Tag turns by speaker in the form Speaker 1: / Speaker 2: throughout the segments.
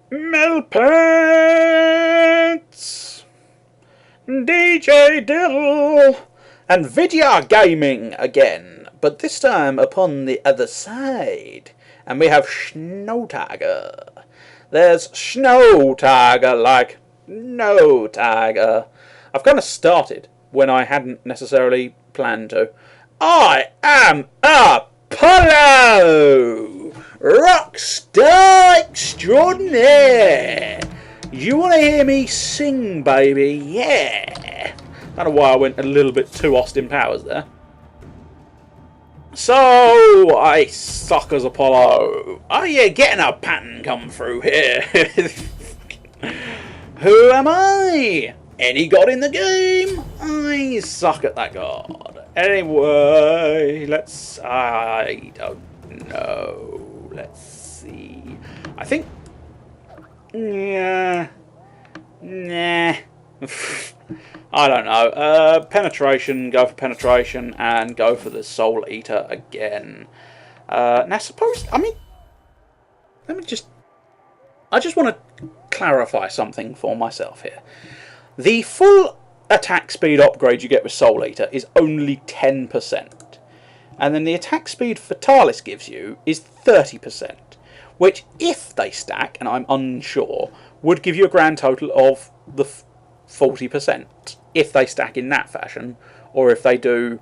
Speaker 1: Melpets, DJ Diddle, and video gaming again, but this time upon the other side. And we have Snow Tiger. There's Snow Tiger like no tiger. I've kind of started when I hadn't necessarily planned to. I am Apollo, rockstar extraordinaire. You want to hear me sing, baby? Yeah. Don't know why I went a little bit too Austin Powers there. So, I suck as Apollo. Are you getting a pattern come through here? Who am I? Any god in the game? I suck at that god. Anyway, I don't know. Let's see. I think... Nah. I don't know. Penetration, go for penetration, and go for the Soul Eater again. Now, suppose... I mean... I just want to clarify something for myself here. The full attack speed upgrade you get with Soul Eater is only 10%. And then the attack speed Fatalis gives you is 30%. Which, if they stack, and I'm unsure, would give you a grand total of the 40%. If they stack in that fashion. Or if they do,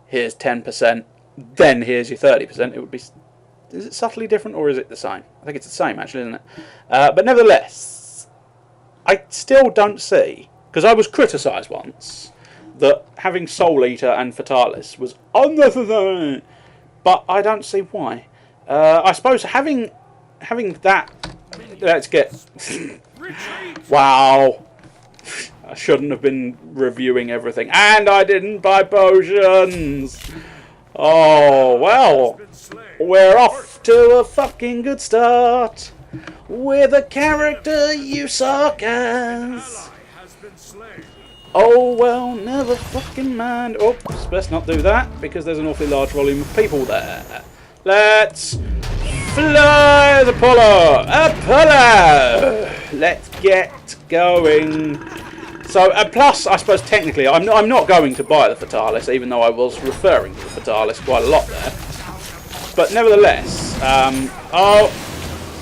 Speaker 1: here's 10%, then here's your 30%. It would be... Is it subtly different, or is it the same? I think it's the same, actually, isn't it? But nevertheless, I still don't see... Because I was criticised once that having Soul Eater and Fatalis was unnecessary, but I don't see why. I suppose having that... Let's get... Wow. I shouldn't have been reviewing everything. And I didn't buy potions! Oh, well. We're off to a fucking good start with a character you suck as. Oh, well, never fucking mind. Oops, best not do that, because there's an awfully large volume of people there. Let's fly the Apollo! Apollo! Let's get going. So, plus, I suppose technically, I'm not going to buy the Fatalis, even though I was referring to the Fatalis quite a lot there. But nevertheless,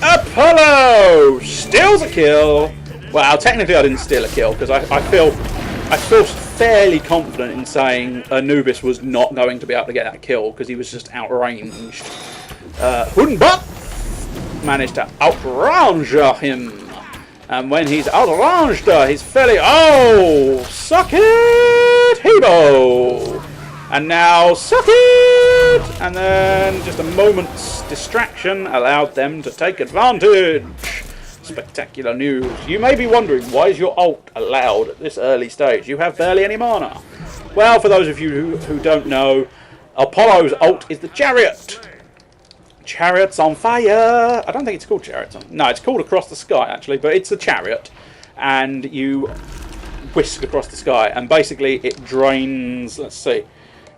Speaker 1: Apollo steals a kill. Well, technically I didn't steal a kill, because I feel fairly confident in saying Anubis was not going to be able to get that kill because he was just outranged. Hunbat managed to outrange him, and when he's outranged, he's fairly suck it, Hebo, and now suck it, and then just a moment's distraction allowed them to take advantage. Spectacular news. You may be wondering, why is your ult allowed at this early stage? You have barely any mana. Well, for those of you who don't know, Apollo's ult is the Chariot. Chariot's on fire. I don't think it's called Chariot's on... No, it's called Across the Sky, actually, but it's a Chariot. And you whisk across the sky, and basically it drains... Let's see.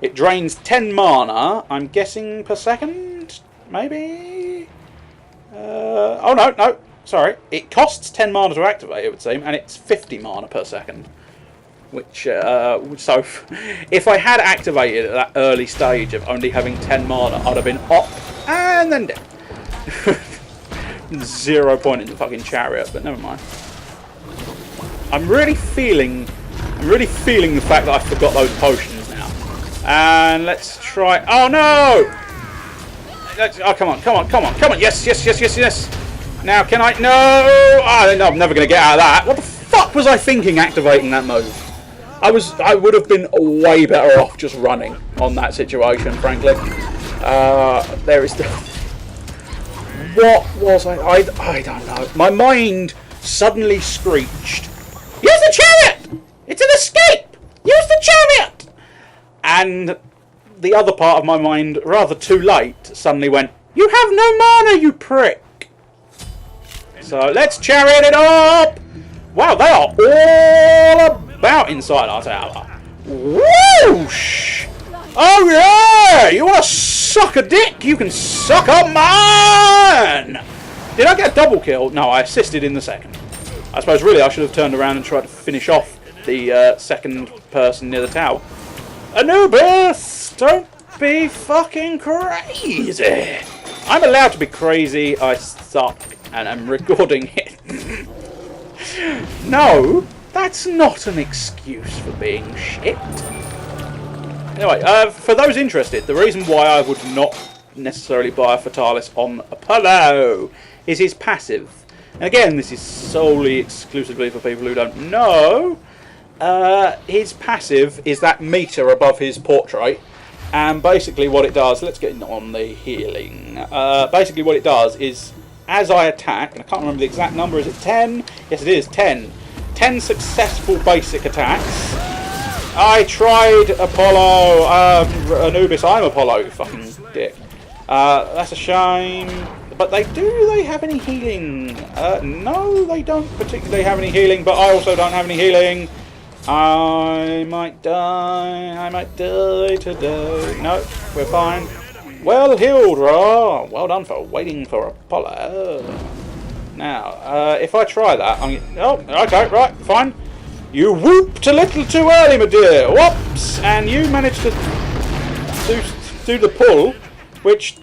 Speaker 1: It drains 10 mana, I'm guessing, per second? Maybe? Oh, no. Sorry, it costs 10 mana to activate, it would seem, and it's 50 mana per second. Which, so, if I had activated at that early stage of only having 10 mana, I'd have been up and then dead. 0 point in the fucking Chariot, but never mind. I'm really feeling the fact that I forgot those potions now. And let's try. Oh no! Oh, come on! Yes! Now, can I... No! Oh, no, I'm never going to get out of that. What the fuck was I thinking activating that move? I would have been way better off just running on that situation, frankly. There is... What was I don't know. My mind suddenly screeched, use the Chariot! It's an escape! Use the Chariot! And the other part of my mind, rather too late, suddenly went, you have no mana, you prick! So let's Chariot it up! Wow, they are all about inside our tower. Whoosh! Oh yeah! You want to suck a dick? You can suck up mine! Did I get a double kill? No, I assisted in the second. I suppose really I should have turned around and tried to finish off the second person near the tower. Anubis! Don't be fucking crazy! I'm allowed to be crazy, I suck, and I'm recording it. No, that's not an excuse for being shit. Anyway, for those interested, the reason why I would not necessarily buy a Fatalis on Apollo is his passive. And again, this is solely exclusively for people who don't know. His passive is that meter above his portrait, and basically what it does, let's get on the healing. Basically what it does is, as I attack, and I can't remember the exact number, is it 10? Yes it is, 10. 10 successful basic attacks. I tried Apollo, Anubis, I'm Apollo, you fucking dick. That's a shame. But do they have any healing? No, they don't particularly have any healing, but I also don't have any healing. I might die today. No, we're fine. Well healed, Ra. Well done for waiting for Apollo. Now, if I try that, oh, okay, right, fine. You whooped a little too early, my dear. Whoops! And you managed to do the pull, which...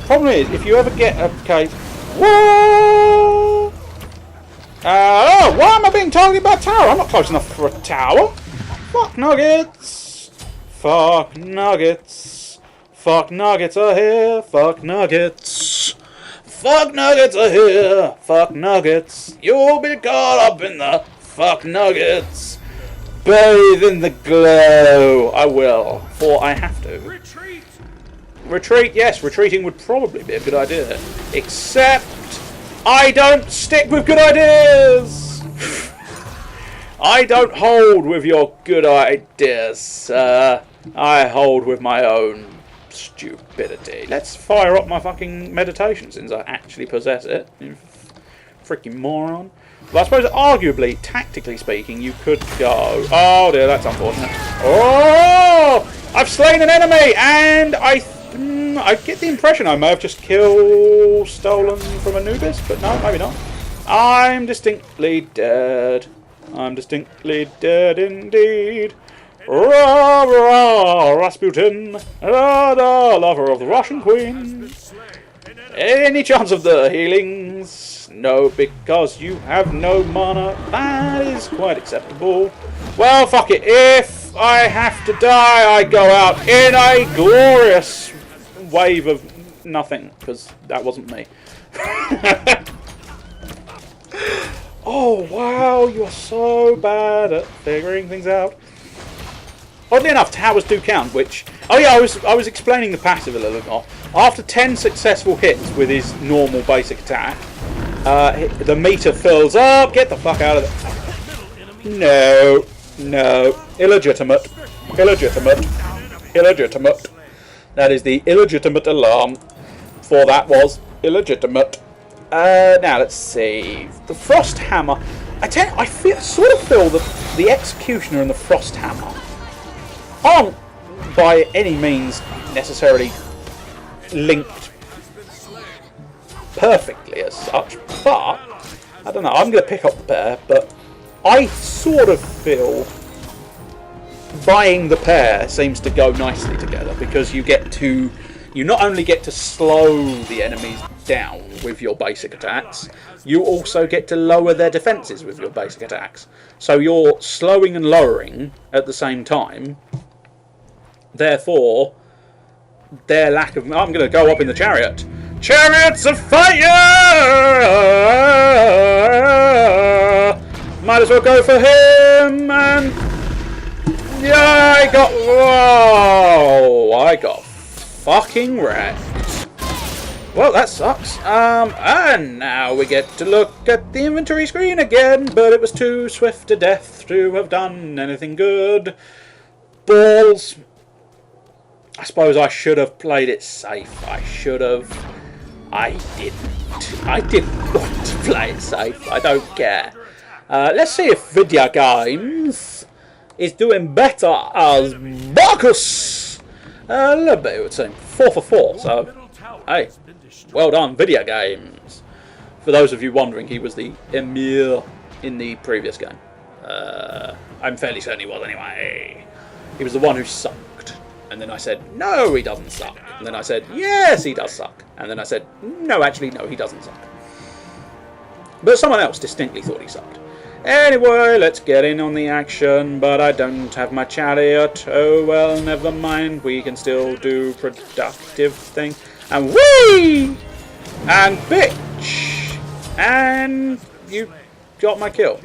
Speaker 1: problem is, if you ever get a case... Whoa! Oh, why am I being targeted by a tower? I'm not close enough for a tower. Fuck nuggets. Fuck nuggets. Fuck nuggets are here. Fuck nuggets. Fuck nuggets are here. Fuck nuggets. You'll be caught up in the fuck nuggets. Bathe in the glow. I will, for I have to. Retreat. Retreat, yes, retreating would probably be a good idea. Except I don't stick with good ideas. I don't hold with your good ideas. I hold with my own stupidity. Let's fire up my fucking meditation since I actually possess it. You freaking moron. Well, I suppose arguably, tactically speaking, you could go... Oh dear, that's unfortunate. Oh! I've slain an enemy, and I get the impression I may have just stolen from Anubis, but no, maybe not. I'm distinctly dead. I'm distinctly dead indeed. Rah, rah, Rasputin, the lover of the Russian queen. Any chance of the healings? No, because you have no mana. That is quite acceptable. Well, fuck it. If I have to die, I go out in a glorious wave of nothing, because that wasn't me. Oh, wow, you're so bad at figuring things out. Oddly enough, towers do count, which... Oh yeah, I was explaining the passive a little bit more. After 10 successful hits with his normal basic attack, the meter fills up. Get the fuck out of there. No. No. Illegitimate. Illegitimate. Illegitimate. That is the illegitimate alarm. For that was illegitimate. Now, let's see. The Frost Hammer. I sort of feel that the Executioner and the Frost Hammer aren't by any means necessarily linked perfectly as such, but I don't know, I'm going to pick up the pair, but I sort of feel buying the pair seems to go nicely together, because you not only get to slow the enemies down with your basic attacks, you also get to lower their defences with your basic attacks. So you're slowing and lowering at the same time. Therefore, their lack of... I'm going to go up in the chariot. Chariots of fire! Might as well go for him, and... Yeah, I got fucking wrecked. Well, that sucks. And now we get to look at the inventory screen again, but it was too swift a death to have done anything good. Balls. I suppose I should have played it safe. I should have. I didn't. I didn't want to play it safe. I don't care. Let's see if Video Games is doing better as Marcus. A little bit, it would seem. 4 for 4, so Hey, well done, video games. For those of you wondering, he was the Emir in the previous game. I'm fairly certain he was anyway. He was the one who sucked. And then I said, no, he doesn't suck. And then I said, yes, he does suck. And then I said, no, actually, no, he doesn't suck. But someone else distinctly thought he sucked. Anyway, let's get in on the action, but I don't have my chariot. Oh, well, never mind. We can still do productive thing. And whee! And bitch! And you got my kill.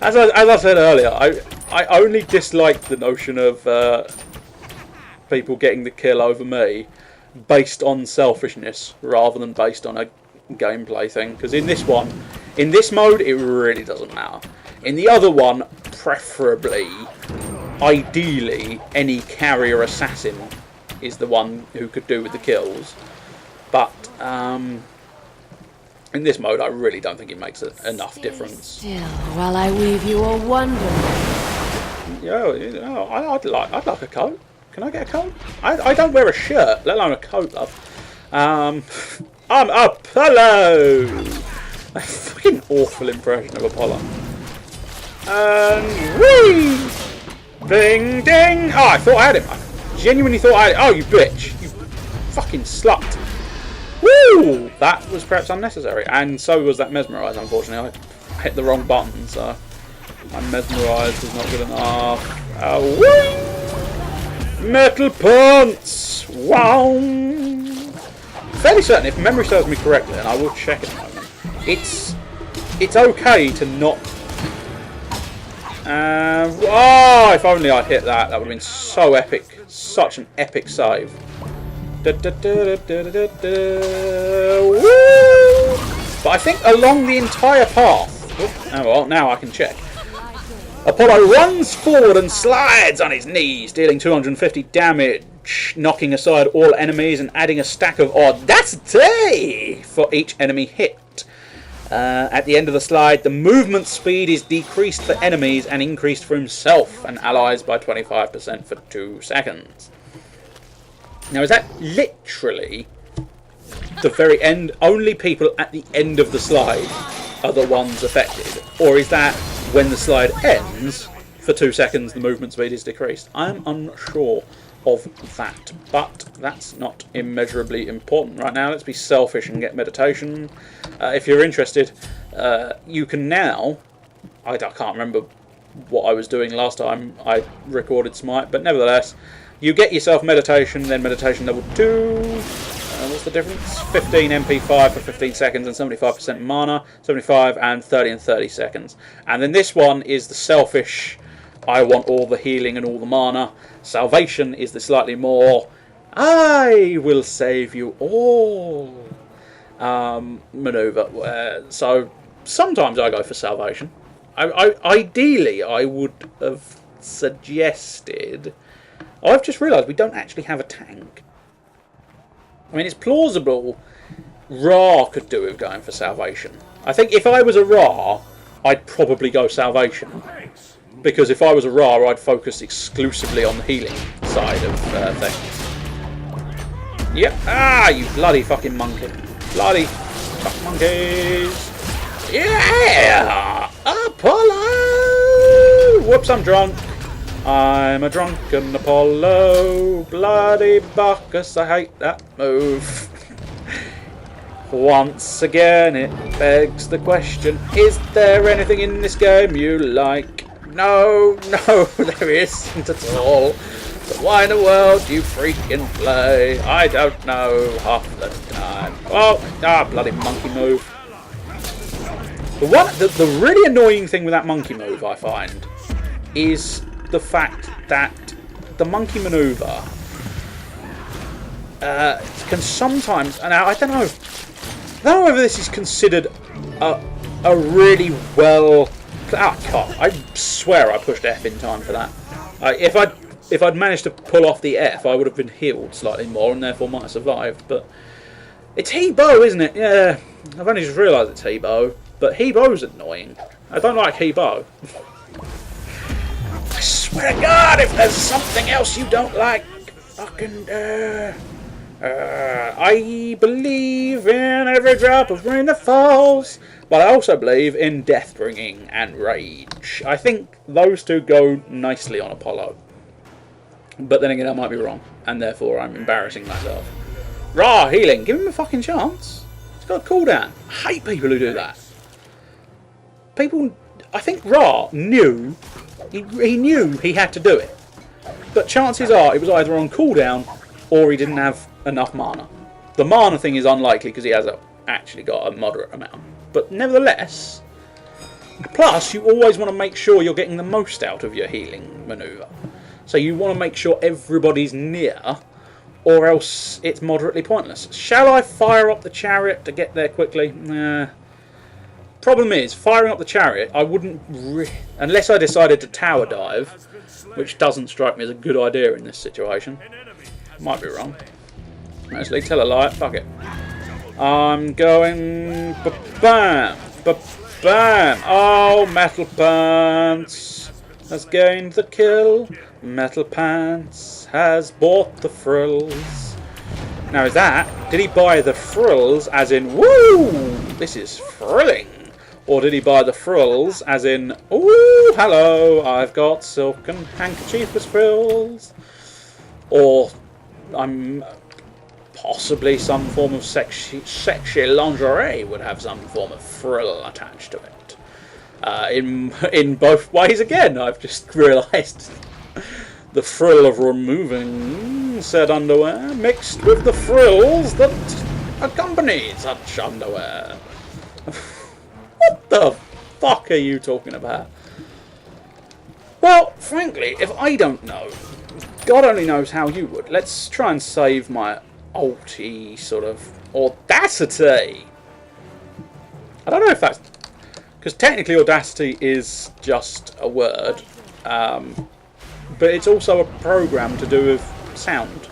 Speaker 1: As I said earlier, I only dislike the notion of people getting the kill over me based on selfishness rather than based on a gameplay thing, because in this mode it really doesn't matter. In the other one, preferably, ideally, any carrier assassin is the one who could do with the kills, but in this mode I really don't think it makes enough difference.
Speaker 2: Still, while I weave you a wonderment.
Speaker 1: Yeah, I'd like a coat. Can I get a coat? I don't wear a shirt, let alone a coat, love. I'm Apollo! A fucking awful impression of Apollo. And whee! Ding ding! Oh, I thought I had him. I genuinely thought I had him. Oh, you bitch! You fucking slut! Woo! That was perhaps unnecessary. And so was that mesmerise, unfortunately. I hit the wrong button, so my mesmerise was not good enough. Whee! Metal pants! Wow! Fairly certain, if memory serves me correctly, and I will check in a moment, it's okay to not... oh, if only I'd hit that, that would have been so epic. Such an epic save. Woo! But I think along the entire path... Oh, well, now I can check. Apollo runs forward and slides on his knees, dealing 250 damage. Knocking aside all enemies and adding a stack of audacity for each enemy hit. At the end of the slide, the movement speed is decreased for enemies and increased for himself and allies by 25% for 2 seconds. Now, is that literally the very end? Only people at the end of the slide are the ones affected? Or is that when the slide ends, for 2 seconds the movement speed is decreased? I'm unsure of that, but that's not immeasurably important right now. Let's be selfish and get meditation. If you're interested, you can now... I can't remember what I was doing last time I recorded Smite, but nevertheless, you get yourself meditation, then meditation level 2. What's the difference? 15 MP5 for 15 seconds and 75% mana, 75 and 30 and 30 seconds. And then this one is the selfish... I want all the healing and all the mana. Salvation is the slightly more I will save you all maneuver. So sometimes I go for salvation. Ideally, I would have suggested... I've just realised we don't actually have a tank. I mean, it's plausible Ra could do with going for salvation. I think if I was a Ra, I'd probably go salvation. Because if I was a Ra, I'd focus exclusively on the healing side of things. Yep. Ah, you bloody fucking monkey. Bloody fucking monkeys. Yeah! Apollo! Whoops, I'm drunk. I'm a drunken Apollo. Bloody Bacchus, I hate that move. Once again, it begs the question, is there anything in this game you like? No, there isn't at all. But why in the world do you freaking play? I don't know half the time. Oh, bloody monkey move. The really annoying thing with that monkey move, I find, is the fact that the monkey maneuver can sometimes, and I don't know whether this is considered a really well. I swear I pushed F in time for that. If I'd managed to pull off the F, I would have been healed slightly more and therefore might have survived. But it's He-Bo, isn't it? Yeah, I've only just realised it's He-Bo. But He-Bo's annoying. I don't like He-Bo. I swear to God, if there's something else you don't like, fucking I believe in every drop of rain that falls, but I also believe in death bringing and rage. I think those two go nicely on Apollo. But then again, I might be wrong, and therefore I'm embarrassing myself. Ra, healing. Give him a fucking chance. He's got a cooldown. I hate people who do that. People, I think Ra knew, he knew he had to do it. But chances are it was either on cooldown or he didn't have enough mana. The mana thing is unlikely because he has actually got a moderate amount. But nevertheless, plus you always want to make sure you're getting the most out of your healing manoeuvre. So you want to make sure everybody's near, or else it's moderately pointless. Shall I fire up the chariot to get there quickly? Nah. Problem is, firing up the chariot, I wouldn't unless I decided to tower dive, which doesn't strike me as a good idea in this situation. Might be wrong. Actually, tell a lie. Fuck it. I'm going bam, bam. Oh, Metal Pants has gained the kill. Metal Pants has bought the frills. Now, is that? Did he buy the frills as in woo? This is thrilling. Or did he buy the frills as in, ooh, hello, I've got silken handkerchief with frills? Or I'm possibly some form of sexy lingerie would have some form of frill attached to it. In both ways again, I've just realised. The frill of removing said underwear mixed with the frills that accompany such underwear. What the fuck are you talking about? Well, frankly, if I don't know, God only knows how you would. Let's try and save my alty sort of audacity. I don't know if that's... because technically audacity is just a word. But it's also a program to do with sound.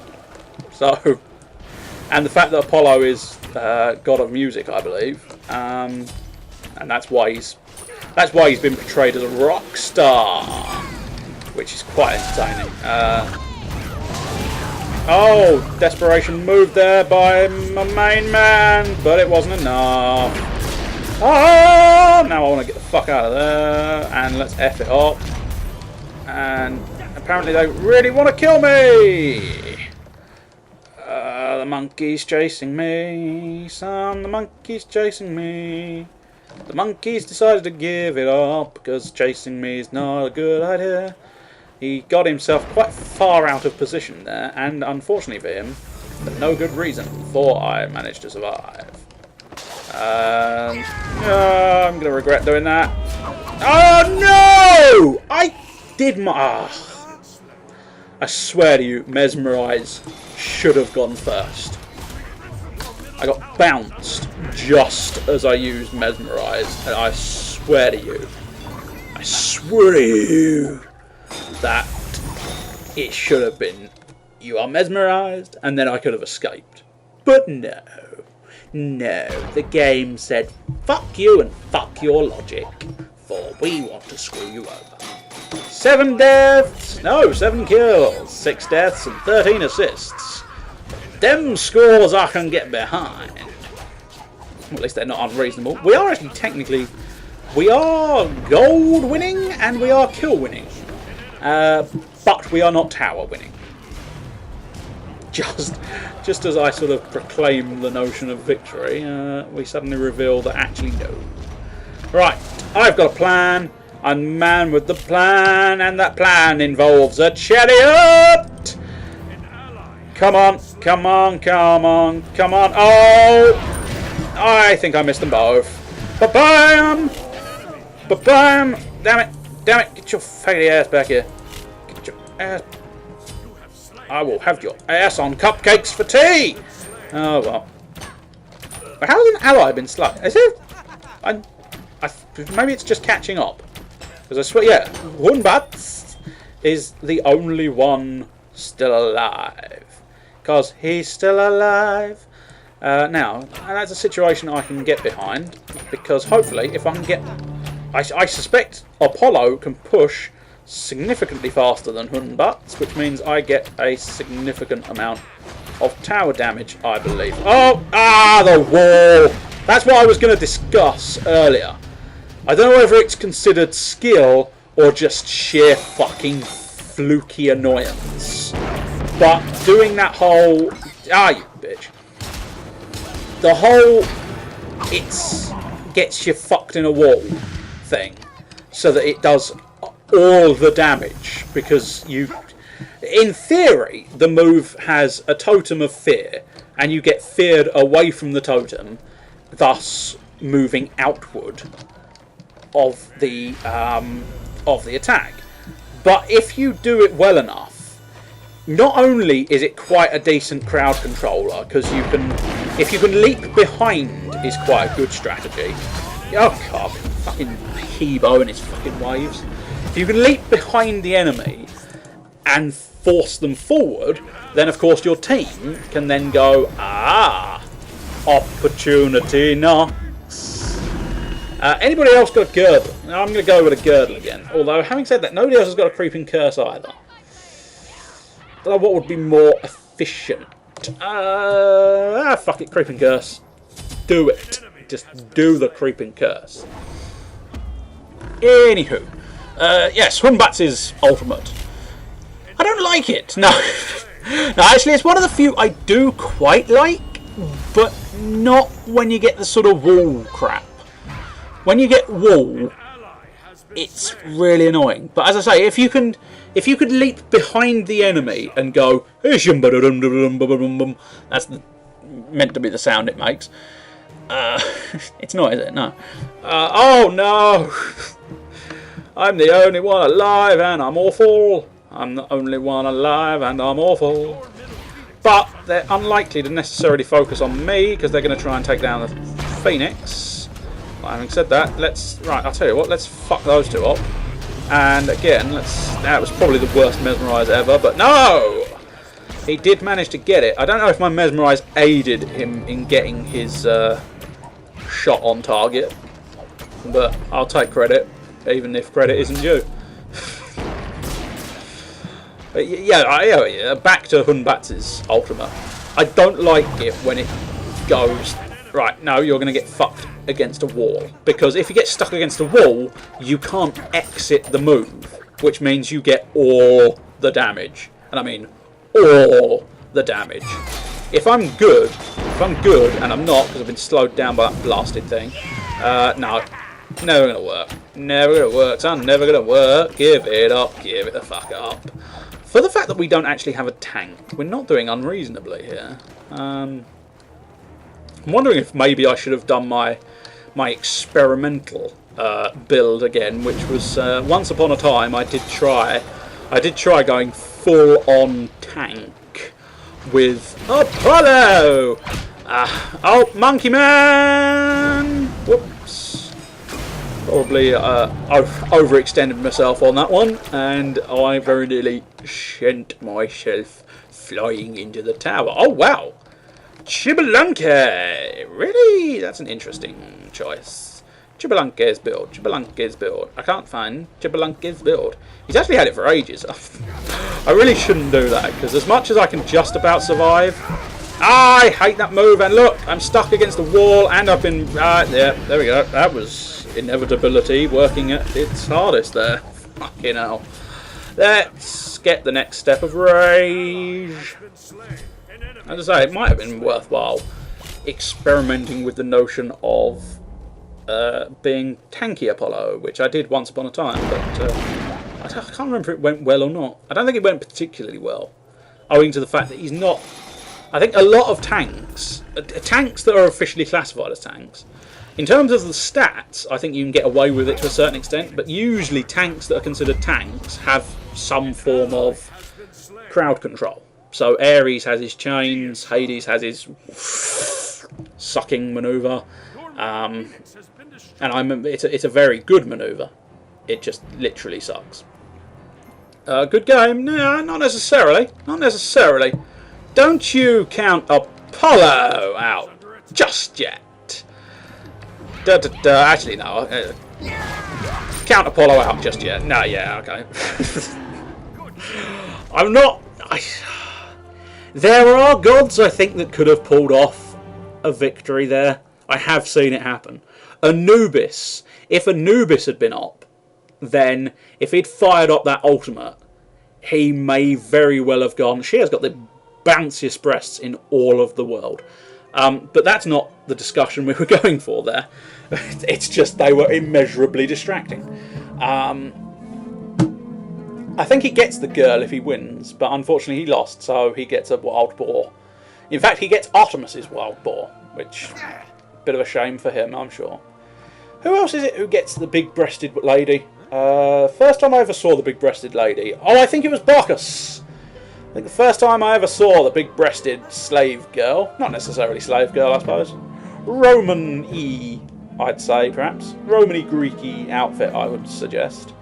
Speaker 1: So... and the fact that Apollo is god of music, I believe. And that's why he's been portrayed as a rock star, which is quite entertaining. Oh, desperation move there by my main man, but it wasn't enough. Oh, now I want to get the fuck out of there, and let's F it up. And apparently they really want to kill me. The monkey's chasing me, son, the monkey's chasing me. The monkey's decided to give it up because chasing me is not a good idea. He got himself quite far out of position there, and unfortunately for him, for no good reason, for I managed to survive. I'm going to regret doing that. Oh no! I did my... I swear to you, Mesmerize should have gone first. I got bounced just as I used Mesmerize, and I swear to you, that it should have been, you are mesmerized, and then I could have escaped. But no, the game said, fuck you and fuck your logic, for we want to screw you over. 7 deaths, no, 7 kills, 6 deaths and 13 assists. Them scores I can get behind. Well, at least they're not unreasonable. We are actually technically, we are gold winning and we are kill winning. But we are not tower winning. Just as I sort of proclaim the notion of victory, we suddenly reveal that actually no. Right, I've got a plan. I'm the man with the plan, and that plan involves a chariot. Come on, come on, come on, come on. Oh, I think I missed them both. Ba-bam! Ba-bam! Damn it, get your faggoty ass back here. Get your ass. I will have your ass on cupcakes for tea! Oh, well. But how has an ally been slain? Is it? Maybe it's just catching up. Because I swear, yeah, Wunbats is the only one still alive. Because he's still alive. Now, that's a situation I can get behind. Because hopefully, if I can get... I suspect Apollo can push significantly faster than Hunbats, which means I get a significant amount of tower damage, I believe. Oh, the wall! That's what I was going to discuss earlier. I don't know whether it's considered skill or just sheer fucking fluky annoyance. But doing that whole... you bitch. The whole... gets you fucked in a wall thing. So that it does all the damage. Because you... In theory, the move has a totem of fear. And you get feared away from the totem. Thus, moving outward of the attack. But if you do it well enough, not only is it quite a decent crowd controller, because if you can leap behind is quite a good strategy. Oh god, fucking Hebo and his fucking waves. If you can leap behind the enemy and force them forward, then of course your team can then go, opportunity knocks. Anybody else got a girdle? I'm going to go with a girdle again. Although, having said that, nobody else has got a creeping curse either. I don't know what would be more efficient. Fuck it, creeping curse. Do it. Just do the creeping curse. Anywho. Yes, Hunbats' ultimate. I don't like it. No. No, actually, it's one of the few I do quite like, but not when you get the sort of wall crap. When you get wall, it's really annoying. But as I say, if you could leap behind the enemy and go, that's meant to be the sound it makes. It's not, is it? No. Oh no! I'm the only one alive and I'm awful. I'm the only one alive and I'm awful. But they're unlikely to necessarily focus on me because they're going to try and take down the Phoenix. But having said that, I'll tell you what, let's fuck those two up. And again, that was probably the worst Mesmerize ever, but no! He did manage to get it. I don't know if my Mesmerize aided him in getting his shot on target, but I'll take credit, even if credit isn't due. Yeah, back to Hunbats' ultimate. I don't like it when it goes, right, no, you're going to get fucked against a wall. Because if you get stuck against a wall, you can't exit the move, which means you get all the damage. And I mean, all the damage. If I'm good, and I'm not, because I've been slowed down by that blasted thing, no, never going to work. Never going to work, son, never going to work. Give it up, give it the fuck up. For the fact that we don't actually have a tank, we're not doing unreasonably here. I'm wondering if maybe I should have done my experimental build again, which was once upon a time I did try going full on tank with Apollo. Oh, Monkey Man! Whoops. Probably overextended myself on that one, and I very nearly shent myself flying into the tower. Oh wow! Chibalunke! Really? That's an interesting choice. Chibalunke's build. I can't find Chibalunke's build. He's actually had it for ages. I really shouldn't do that, because as much as I can just about survive, I hate that move, and look, I'm stuck against the wall, and I've been... yeah, there we go. That was inevitability working at its hardest there. Fucking hell. Let's get the next step of rage. As I say, it might have been worthwhile experimenting with the notion of being tanky Apollo, which I did once upon a time, but I can't remember if it went well or not. I don't think it went particularly well, owing to the fact that he's not... I think a lot of tanks that are officially classified as tanks, in terms of the stats, I think you can get away with it to a certain extent, but usually tanks that are considered tanks have some form of crowd control. So Ares has his chains, Hades has his sucking manoeuvre, and it's a very good manoeuvre. It just literally sucks. Good game? No, not necessarily. Not necessarily. Don't you count Apollo out just yet. Actually, no. count Apollo out just yet. No, yeah, okay. I'm not... There are gods, I think, that could have pulled off a victory there. I have seen it happen. Anubis. If Anubis had been up, then if he'd fired up that ultimate, he may very well have gone... She has got the bounciest breasts in all of the world. But that's not the discussion we were going for there. It's just they were immeasurably distracting. I think he gets the girl if he wins, but unfortunately he lost, so he gets a wild boar. In fact, he gets Artemis's wild boar, which... bit of a shame for him, I'm sure. Who else is it who gets the big-breasted lady? First time I ever saw the big-breasted lady. Oh, I think it was Bacchus. I think the first time I ever saw the big-breasted slave girl. Not necessarily slave girl, I suppose. Roman-y, I'd say, perhaps. Roman-y, Greek-y outfit, I would suggest.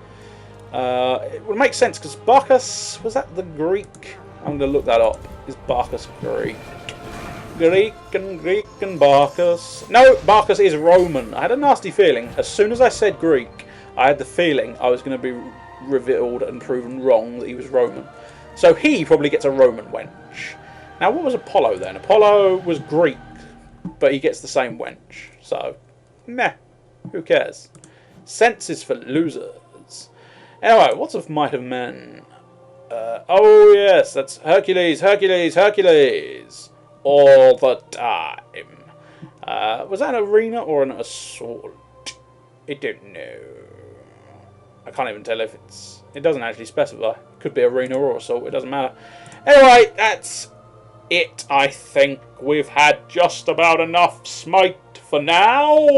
Speaker 1: It would make sense, because Bacchus... Was that the Greek? I'm going to look that up. Is Bacchus Greek? Greek and Bacchus. No, Bacchus is Roman. I had a nasty feeling. As soon as I said Greek, I had the feeling I was going to be revealed and proven wrong that he was Roman. So he probably gets a Roman wench. Now, what was Apollo then? Apollo was Greek, but he gets the same wench. So, meh. Who cares? Sense is for losers. Anyway, what's of Might of Men? Oh, yes, that's Hercules, Hercules, Hercules. All the time. Was that an arena or an assault? I don't know. I can't even tell if it's... It doesn't actually specify. It could be arena or assault. It doesn't matter. Anyway, that's it, I think. We've had just about enough Smite for now.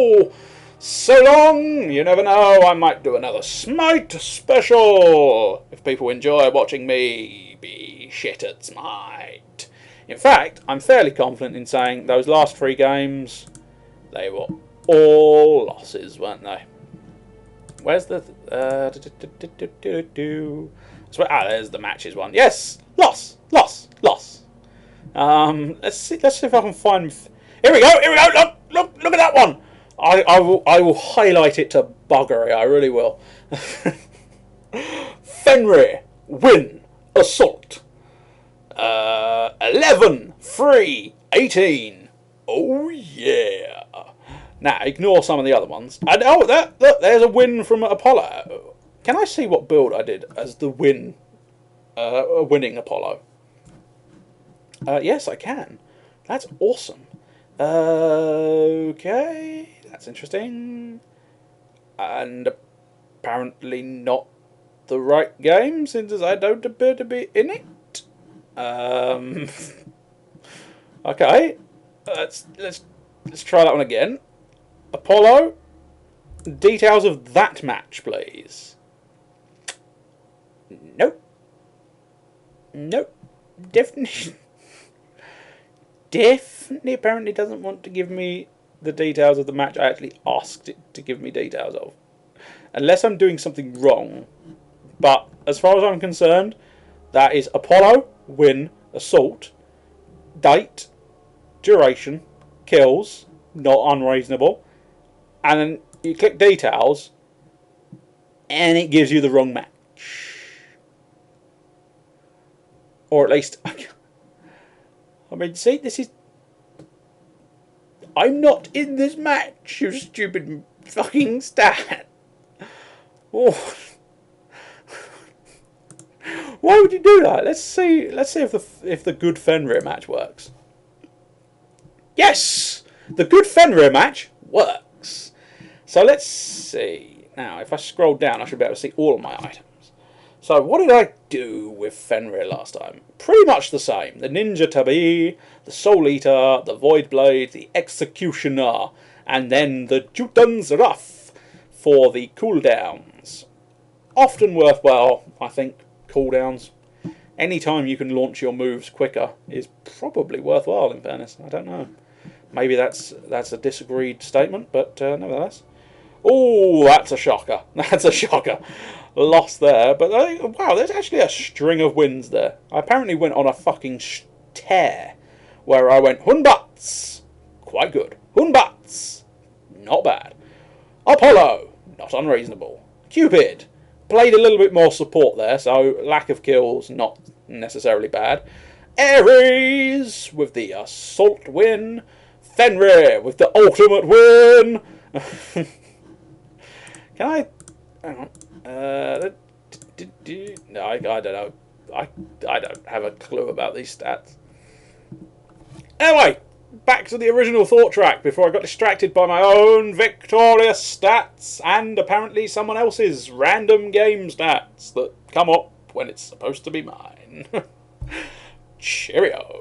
Speaker 1: So long. You never know. I might do another Smite special. If people enjoy watching me be shit at Smite. In fact, I'm fairly confident in saying those last 3 games, they were all losses, weren't they? Where's the... there's the matches one. Yes! Loss! Loss! Loss! Let's see if I can find... Here we go! Here we go! Look at that one! I will highlight it to buggery, I really will. Fenrir, win, assault. 11, 3, 18. Oh yeah. Now ignore some of the other ones. And look, there's a win from Apollo. Can I see what build I did as the winning Apollo? Yes, I can. That's awesome. Okay, that's interesting. And apparently not the right game, since I don't appear to be in it. Okay, let's try that one again. Apollo, details of that match, please. Nope. Definitely apparently doesn't want to give me the details of the match I actually asked it to give me details of. Unless I'm doing something wrong. But as far as I'm concerned, that is Apollo, win, assault, date, duration, kills, not unreasonable, and then you click details and it gives you the wrong match. Or at least, I mean, see, this is... I'm not in this match, you stupid fucking stat. Oh. Why would you do that? Let's see if the good Fenrir match works. Yes! The good Fenrir match works. So let's see. Now, if I scroll down, I should be able to see all of my items. So, what did I do with Fenrir last time? Pretty much the same. The Ninja Tabi, the Soul Eater, the Void Blade, the Executioner, and then the Jutan's Wrath for the cooldowns. Often worthwhile, I think, cooldowns. Anytime you can launch your moves quicker is probably worthwhile, in fairness. I don't know. Maybe that's a disagreed statement, but nevertheless. Oh, that's a shocker. That's a shocker. Lost there, but wow, there's actually a string of wins there. I apparently went on a fucking tear where I went Hunbats, quite good. Hunbats, not bad. Apollo, not unreasonable. Cupid played a little bit more support there, so lack of kills not necessarily bad. Ares with the assault win. Fenrir with the ultimate win. Can I? Hang on. No, I don't know. I don't have a clue about these stats. Anyway, back to the original thought track before I got distracted by my own victorious stats and apparently someone else's random game stats that come up when it's supposed to be mine. Cheerio.